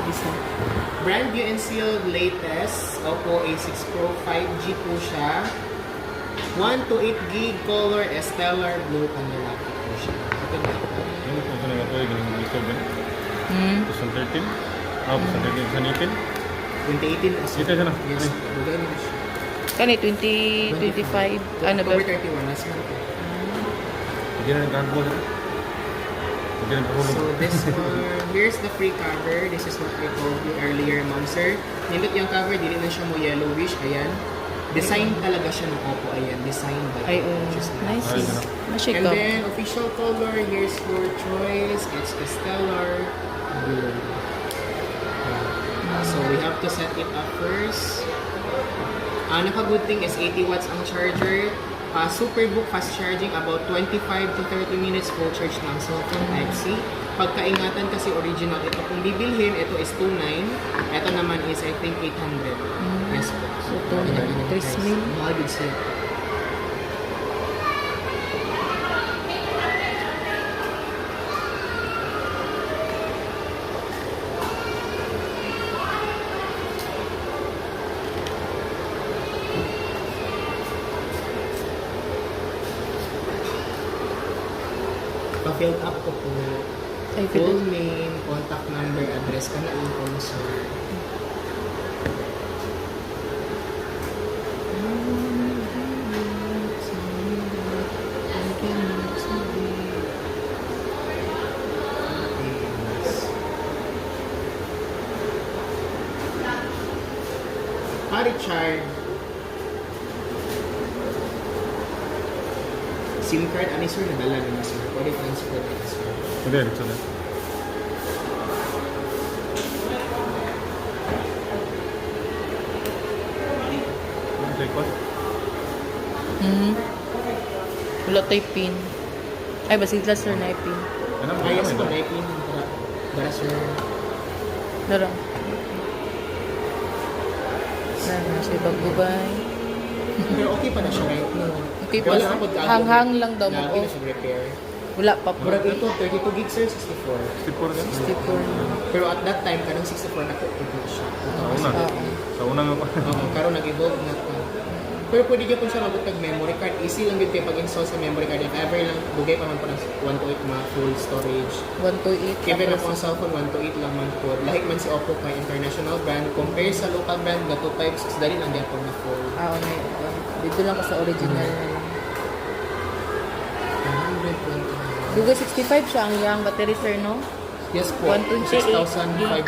Isa. Brand new and sealed latest Oppo A6 Pro 5G po siya. 1 to 8 gig color stellar blue ang lalaki po siya. Ito na ito. Ano po sa nga po yung ito ba? 2013? Ah, 2013? 2018 as Ito siya na. Yes. Bugay na siya. Kani 2025 ano ba? October 31 last month. Hindi na nagkakago siya. Hindi na nagkakago. So this one, here's the free cover. This is what I told you earlier, ma'am sir. Nindot yung cover, dili na siya mo yellowish. Ayan. Design talaga siya ng Oppo. Ayan, design by Ay, Oppo. Which is nice. Ay, Nice. ano? And Mashikap. then, official color, here's your choice. It's the stellar blue. So we have to set it up first. Naka-good thing is 80 watts ang charger. Superbook fast charging, about 25 to 30 minutes full charge ng cellphone Type-C. Pagkaingatan kasi original, ito kung bibilhin, ito is 2.9. Ito naman is I think 800. Yes po. So, 3 mil. Mahal din siya. Pa-fill up ko po. Ay, Full pwede. name, contact number, address ka na info mo, sir. Richard. SIM card, ano sir, nadala na sir. Pwede transfer na sir. Hindi, ito na. Take what? Wala tayo pin. Ay, basit lang sir na yung pin. Ano ang Ayos ito? ko, naipin. Para sir. Darang. Siya pagbubay. Pero okay pa na siya right now. Okay pa. Wala ka po Hang-hang lang daw mo. Lagi na siya repair. Wala pa po. Murag ito, 32 gigs sir, 64. 64 yan? 64. Pero at that time, kanang 64 na po, siya. Sa una. Oo. Sa una nga pa. Oo, karon nag-evolve na pa. Pero pwede dyan po siya mabutag memory card. Easy lang din kayo pag-install sa memory card. If ever lang, bugay pa man po ng 1 to 8 mga full storage. 1 to 8. Even na po ang cellphone, 1 to 8 lang man po. Lahit man si Oppo kay international brand. Compare sa local brand, na 256, dali lang dyan po na full. May dito lang ko sa original. 120. Google 65 siya ang yang battery sir, no? Yes po. 128. 6,500.